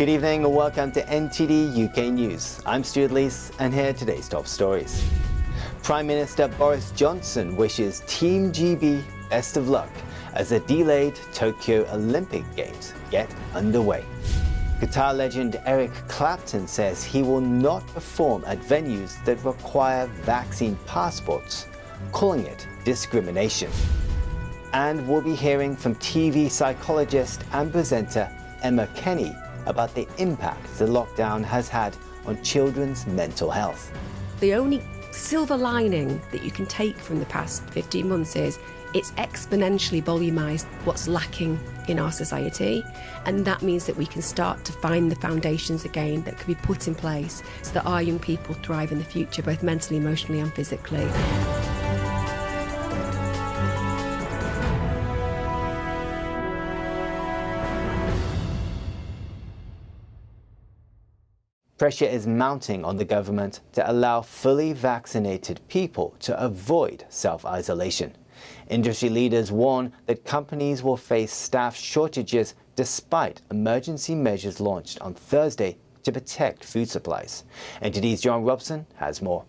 Good evening and welcome to NTD UK News. I'm Stuart Lees and here are today's top stories. Prime Minister Boris Johnson wishes Team GB best of luck as the delayed Tokyo Olympic Games get underway. Guitar legend Eric Clapton says he will not perform at venues that require vaccine passports, calling it discrimination. And we'll be hearing from TV psychologist and presenter Emma Kenny about the impact the lockdown has had on children's mental health. The only silver lining that you can take from the past 15 months is it's exponentially volumised what's lacking in our society, and that means that we can start to find the foundations again that can be put in place so that our young people thrive in the future, both mentally, emotionally and physically. Pressure is mounting on the government to allow fully vaccinated people to avoid self-isolation. Industry leaders warn that companies will face staff shortages despite emergency measures launched on Thursday to protect food supplies. NTD's John Robson has more.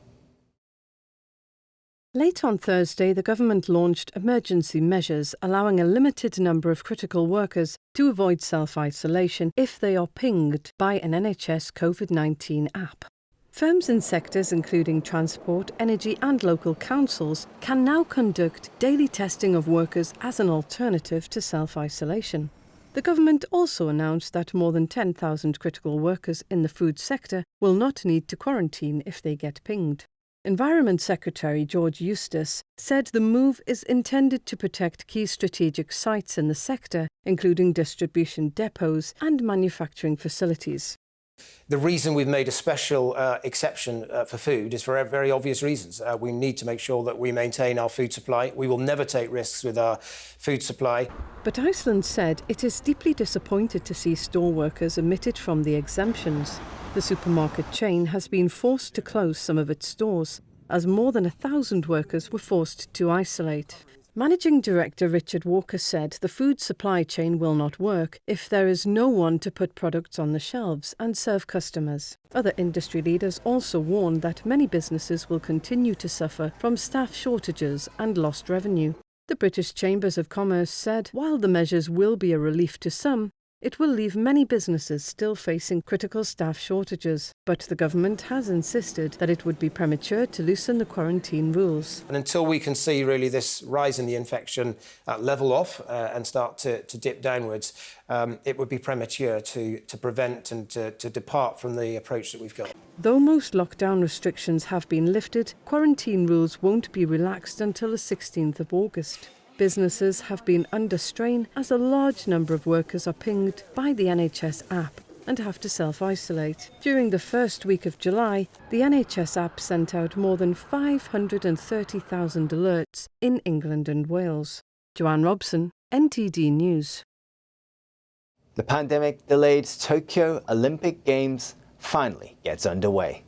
Late on Thursday, the government launched emergency measures allowing a limited number of critical workers to avoid self-isolation if they are pinged by an NHS COVID-19 app. Firms in sectors including transport, energy and local councils can now conduct daily testing of workers as an alternative to self-isolation. The government also announced that more than 10,000 critical workers in the food sector will not need to quarantine if they get pinged. Environment Secretary George Eustace said the move is intended to protect key strategic sites in the sector, including distribution depots and manufacturing facilities. The reason we've made a special exception for food is for very obvious reasons. We need to make sure that we maintain our food supply. We will never take risks with our food supply. But Iceland said it is deeply disappointed to see store workers omitted from the exemptions. The supermarket chain has been forced to close some of its stores, as more than 1,000 workers were forced to isolate. Managing Director Richard Walker said the food supply chain will not work if there is no one to put products on the shelves and serve customers. Other industry leaders also warned that many businesses will continue to suffer from staff shortages and lost revenue. The British Chambers of Commerce said while the measures will be a relief to some, it will leave many businesses still facing critical staff shortages, but the government has insisted that it would be premature to loosen the quarantine rules. And until we can see really this rise in the infection level off and start to dip downwards, it would be premature to prevent and to depart from the approach that we've got. Though most lockdown restrictions have been lifted, quarantine rules won't be relaxed until the 16th of August. Businesses have been under strain as a large number of workers are pinged by the NHS app and have to self-isolate. During the first week of July, the NHS app sent out more than 530,000 alerts in England and Wales. Joanne Robson, NTD News. The pandemic-delayed Tokyo Olympic Games finally gets underway.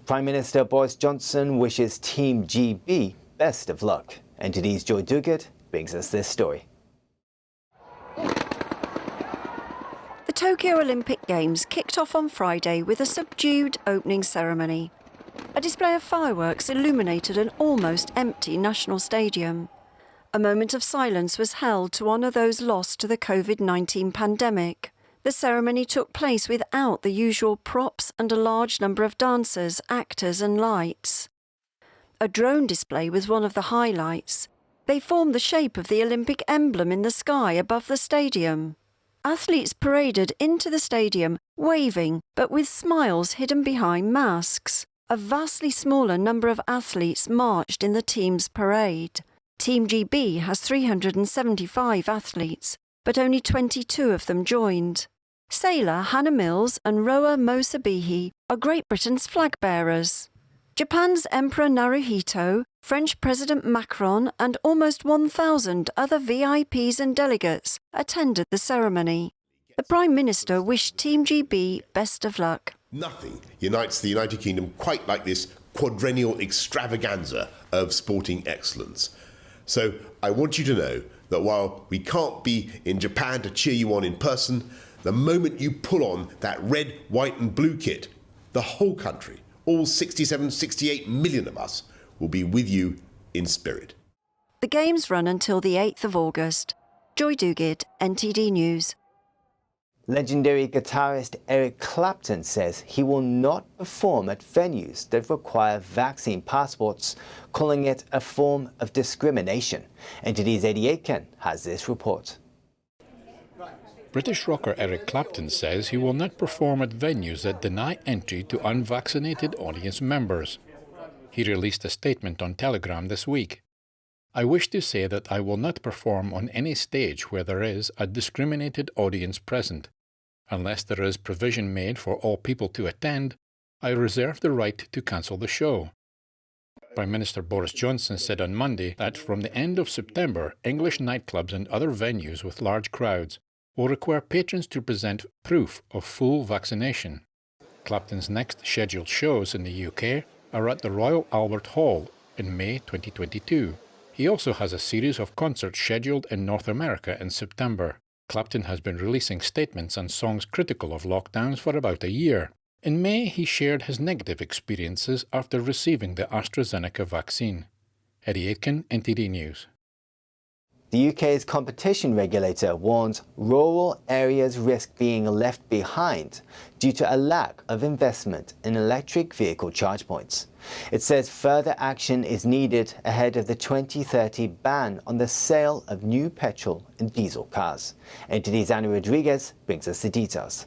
Prime Minister Boris Johnson wishes Team GB best of luck. NTD's Joy Duguid brings us this story. The Tokyo Olympic Games kicked off on Friday with a subdued opening ceremony. A display of fireworks illuminated an almost empty national stadium. A moment of silence was held to honour those lost to the COVID-19 pandemic. The ceremony took place without the usual props and a large number of dancers, actors and lights. A drone display was one of the highlights. They formed the shape of the Olympic emblem in the sky above the stadium. Athletes paraded into the stadium, waving, but with smiles hidden behind masks. A vastly smaller number of athletes marched in the team's parade. Team GB has 375 athletes, but only 22 of them joined. Sailor Hannah Mills and rower Mo Sabihi are Great Britain's flag bearers. Japan's Emperor Naruhito, French President Macron and almost 1,000 other VIPs and delegates attended the ceremony. The Prime Minister wished Team GB best of luck. Nothing unites the United Kingdom quite like this quadrennial extravaganza of sporting excellence. So I want you to know that while we can't be in Japan to cheer you on in person, the moment you pull on that red, white and blue kit, the whole country, all 67, 68 million of us, will be with you in spirit. The Games run until the 8th of August. Joy Duguid, NTD News. Legendary guitarist Eric Clapton says he will not perform at venues that require vaccine passports, calling it a form of discrimination. NTD's Eddie Aitken has this report. British rocker Eric Clapton says he will not perform at venues that deny entry to unvaccinated audience members. He released a statement on Telegram this week. "I wish to say that I will not perform on any stage where there is a discriminated audience present. Unless there is provision made for all people to attend, I reserve the right to cancel the show." Prime Minister Boris Johnson said on Monday that from the end of September, English nightclubs and other venues with large crowds will require patrons to present proof of full vaccination. Clapton's next scheduled shows in the UK are at the Royal Albert Hall in May 2022. He also has a series of concerts scheduled in North America in September. Clapton has been releasing statements and songs critical of lockdowns for about a year. In May, he shared his negative experiences after receiving the AstraZeneca vaccine. Eddie Aitken, NTD News. The UK's competition regulator warns rural areas risk being left behind due to a lack of investment in electric vehicle charge points. It says further action is needed ahead of the 2030 ban on the sale of new petrol and diesel cars. NTD's Anna Rodriguez brings us the details.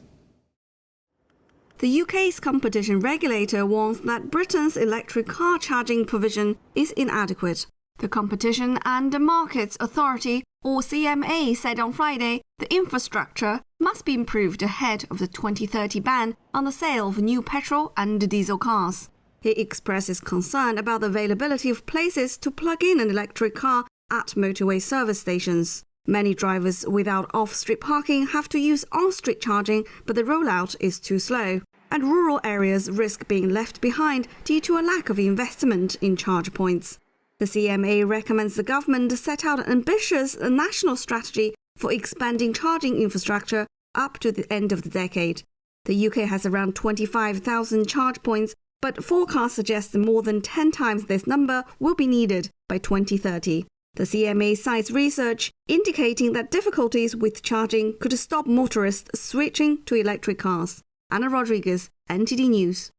The UK's competition regulator warns that Britain's electric car charging provision is inadequate. The Competition and Markets Authority, or CMA, said on Friday the infrastructure must be improved ahead of the 2030 ban on the sale of new petrol and diesel cars. It expresses concern about the availability of places to plug in an electric car at motorway service stations. Many drivers without off-street parking have to use on-street charging, but the rollout is too slow. And rural areas risk being left behind due to a lack of investment in charge points. The CMA recommends the government set out an ambitious national strategy for expanding charging infrastructure up to the end of the decade. The UK has around 25,000 charge points, but forecasts suggest more than 10 times this number will be needed by 2030. The CMA cites research indicating that difficulties with charging could stop motorists switching to electric cars. Anna Rodriguez, NTD News.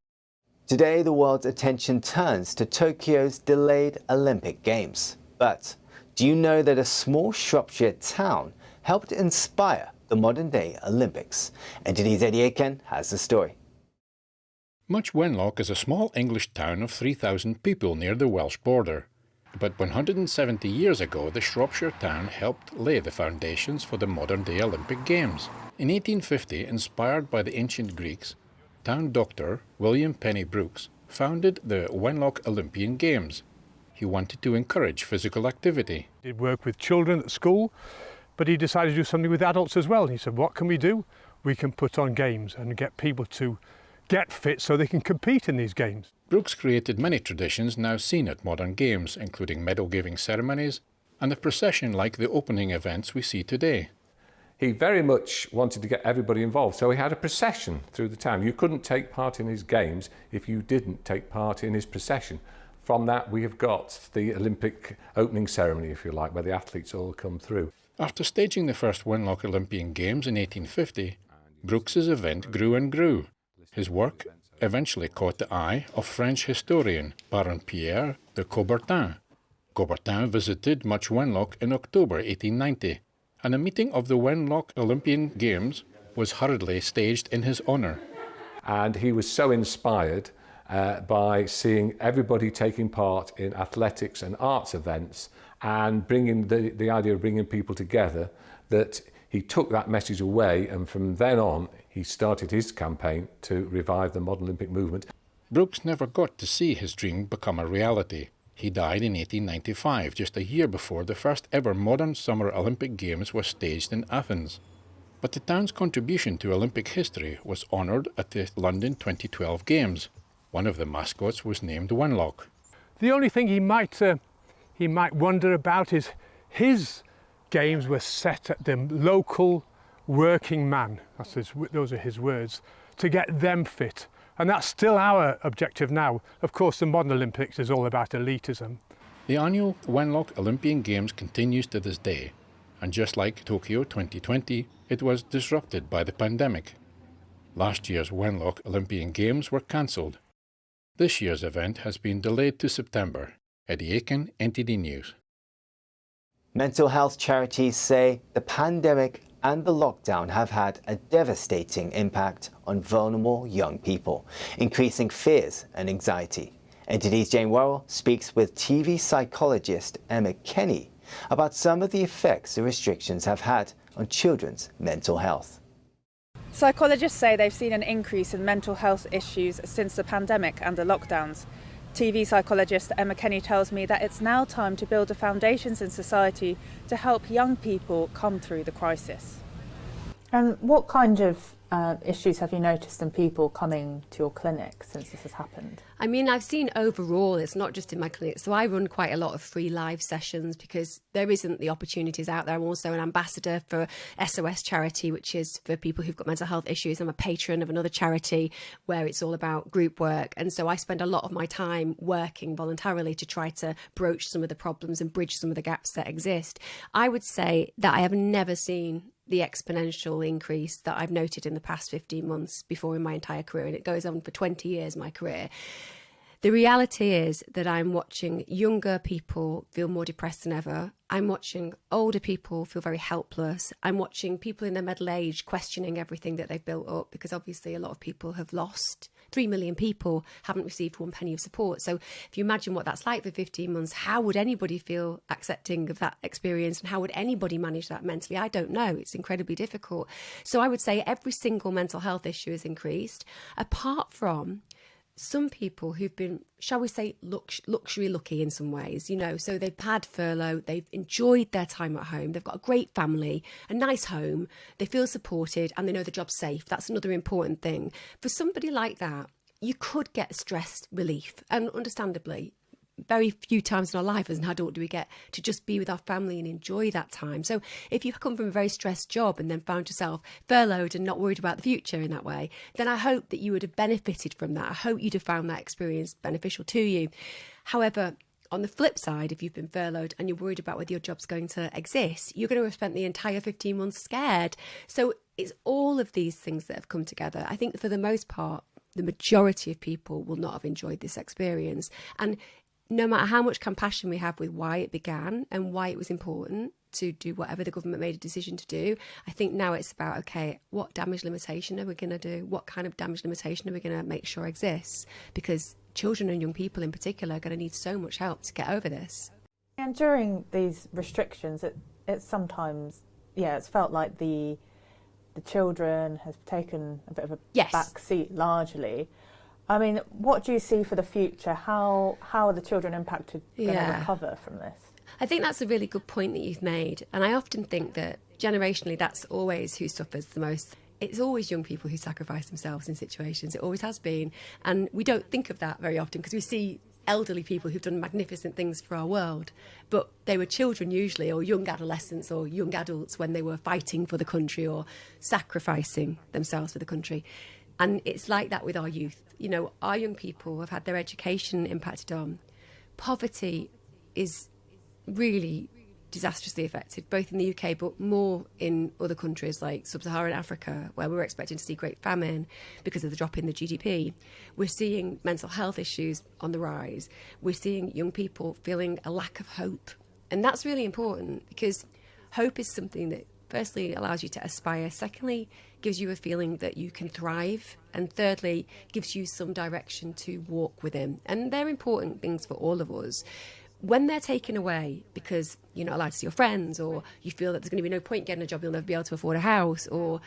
Today, the world's attention turns to Tokyo's delayed Olympic Games. But do you know that a small Shropshire town helped inspire the modern-day Olympics? NTD's Eddie Aitken has the story. Much Wenlock is a small English town of 3,000 people near the Welsh border. But 170 years ago, the Shropshire town helped lay the foundations for the modern-day Olympic Games. In 1850, inspired by the ancient Greeks, town doctor William Penny Brooks founded the Wenlock Olympian Games. He wanted to encourage physical activity. He did work with children at school, but he decided to do something with adults as well. He said, what can we do? We can put on games and get people to get fit so they can compete in these games. Brooks created many traditions now seen at modern games, including medal-giving ceremonies and a procession like the opening events we see today. He very much wanted to get everybody involved, so he had a procession through the town. You couldn't take part in his games if you didn't take part in his procession. From that, we have got the Olympic opening ceremony, if you like, where the athletes all come through. After staging the first Wenlock Olympian Games in 1850, Brooks's event grew and grew. His work eventually caught the eye of French historian Baron Pierre de Coubertin. Coubertin visited Much Wenlock in October 1890. And a meeting of the Wenlock Olympian Games was hurriedly staged in his honour. And he was so inspired by seeing everybody taking part in athletics and arts events and bringing the idea of bringing people together that he took that message away, and from then on he started his campaign to revive the modern Olympic movement. Brooks never got to see his dream become a reality. He died in 1895, just a year before the first ever modern Summer Olympic Games was staged in Athens. But the town's contribution to Olympic history was honoured at the London 2012 Games. One of the mascots was named Wenlock. The only thing he might wonder about is his games were set at the local working man, those are his words, to get them fit. And that's still our objective now. Of course, the modern Olympics is all about elitism. The annual Wenlock Olympian Games continues to this day, and just like Tokyo 2020, it was disrupted by the pandemic. Last year's Wenlock Olympian Games were cancelled. This year's event has been delayed to September. Eddie Aiken, NTD News. Mental health charities say the pandemic and the lockdown have had a devastating impact on vulnerable young people, increasing fears and anxiety. NTD's Jane Worrell speaks with TV psychologist Emma Kenny about some of the effects the restrictions have had on children's mental health. Psychologists say they've seen an increase in mental health issues since the pandemic and the lockdowns. TV psychologist Emma Kenny tells me that it's now time to build the foundations in society to help young people come through the crisis. And what kind of issues have you noticed in people coming to your clinic since this has happened? I mean, I've seen overall, it's not just in my clinic. So I run quite a lot of free live sessions because there isn't the opportunities out there. I'm also an ambassador for SOS charity, which is for people who've got mental health issues. I'm a patron of another charity where it's all about group work. And so I spend a lot of my time working voluntarily to try to broach some of the problems and bridge some of the gaps that exist. I would say that I have never seen the exponential increase that I've noted in the past 15 months before in my entire career, and it goes on for 20 years, my career. The reality is that I'm watching younger people feel more depressed than ever. I'm watching older people feel very helpless. I'm watching people in their middle age questioning everything that they've built up, because obviously a lot of people have lost. 3 million people haven't received 1 penny of support. So if you imagine what that's like for 15 months, how would anybody feel accepting of that experience, and how would anybody manage that mentally? I don't know. It's incredibly difficult. So I would say every single mental health issue has increased, apart from some people who've been, shall we say, luxury lucky in some ways, you know, so they've had furlough, they've enjoyed their time at home, they've got a great family, a nice home, they feel supported, and they know the job's safe. That's another important thing. For somebody like that, you could get stress relief, and understandably, very few times in our life as an adult do we get to just be with our family and enjoy that time. So if you've come from a very stressed job and then found yourself furloughed and not worried about the future in that way, then I hope that you would have benefited from that. I hope you'd have found that experience beneficial to you. However, on the flip side, if you've been furloughed and you're worried about whether your job's going to exist, you're going to have spent the entire 15 months scared. So it's all of these things that have come together. I think that for the most part, the majority of people will not have enjoyed this experience. And no matter how much compassion we have with why it began and why it was important to do whatever the government made a decision to do, I think now it's about, okay, what damage limitation are we going to do? What kind of damage limitation are we going to make sure exists? Because children and young people in particular are going to need so much help to get over this. And during these restrictions, it's sometimes, it's felt like the children has taken a bit of a back seat largely. I mean, what do you see for the future? How are the children impacted going to recover from this? I think that's a really good point that you've made. And I often think that generationally, that's always who suffers the most. It's always young people who sacrifice themselves in situations. It always has been. And we don't think of that very often because we see elderly people who've done magnificent things for our world. But they were children usually, or young adolescents or young adults when they were fighting for the country or sacrificing themselves for the country. And it's like that with our youth. You know, our young people have had their education impacted on. Poverty is really disastrously affected, both in the UK, but more in other countries like sub-Saharan Africa, where we're expecting to see great famine because of the drop in the GDP. We're seeing mental health issues on the rise. We're seeing young people feeling a lack of hope. And that's really important because hope is something that firstly allows you to aspire, secondly gives you a feeling that you can thrive, and thirdly gives you some direction to walk within. And they're important things for all of us. When they're taken away because you're not allowed to see your friends, or you feel that there's going to be no point getting a job, you'll never be able to afford a house, or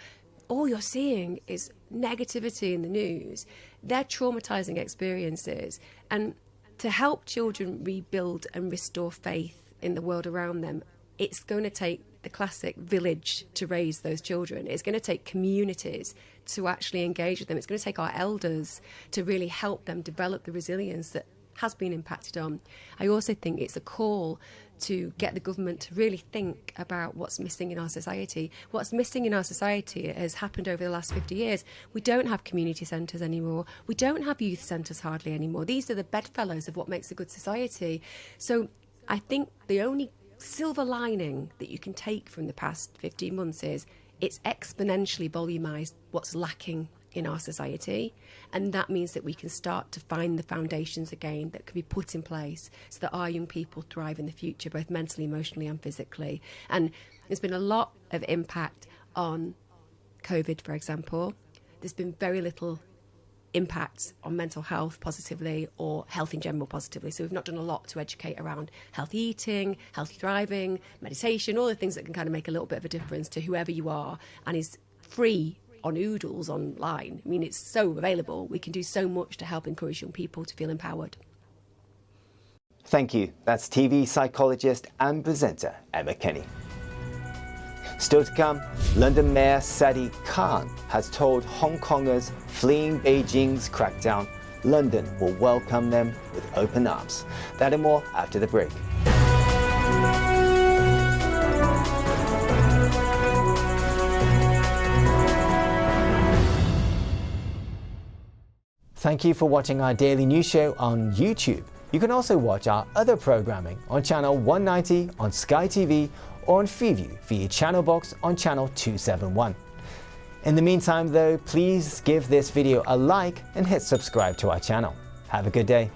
all you're seeing is negativity in the news, they're traumatizing experiences. And to help children rebuild and restore faith in the world around them, it's going to take the classic village to raise those children. It's going to take communities to actually engage with them. It's going to take our elders to really help them develop the resilience that has been impacted on. I also think it's a call to get the government to really think about what's missing in our society. What's missing in our society has happened over the last 50 years. We don't have community centres anymore. We don't have youth centres hardly anymore. These are the bedfellows of what makes a good society. So I think the only silver lining that you can take from the past 15 months is it's exponentially volumised what's lacking in our society, and that means that we can start to find the foundations again that can be put in place so that our young people thrive in the future, both mentally, emotionally and physically. And there's been a lot of impact on COVID, for example. There's been very little impact on mental health positively or health in general positively. So we've not done a lot to educate around healthy eating, healthy thriving, meditation, all the things that can kind of make a little bit of a difference to whoever you are and is free on oodles online. I mean, it's so available. We can do so much to help encourage young people to feel empowered. Thank you. That's TV psychologist and presenter Emma Kenny. Still to come, London Mayor Sadiq Khan has told Hong Kongers fleeing Beijing's crackdown, London will welcome them with open arms. That and more after the break. Thank you for watching our daily news show on YouTube. You can also watch our other programming on channel 190 on Sky TV or on Freeview via channel box on channel 271. In the meantime though, please give this video a like and hit subscribe to our channel. Have a good day.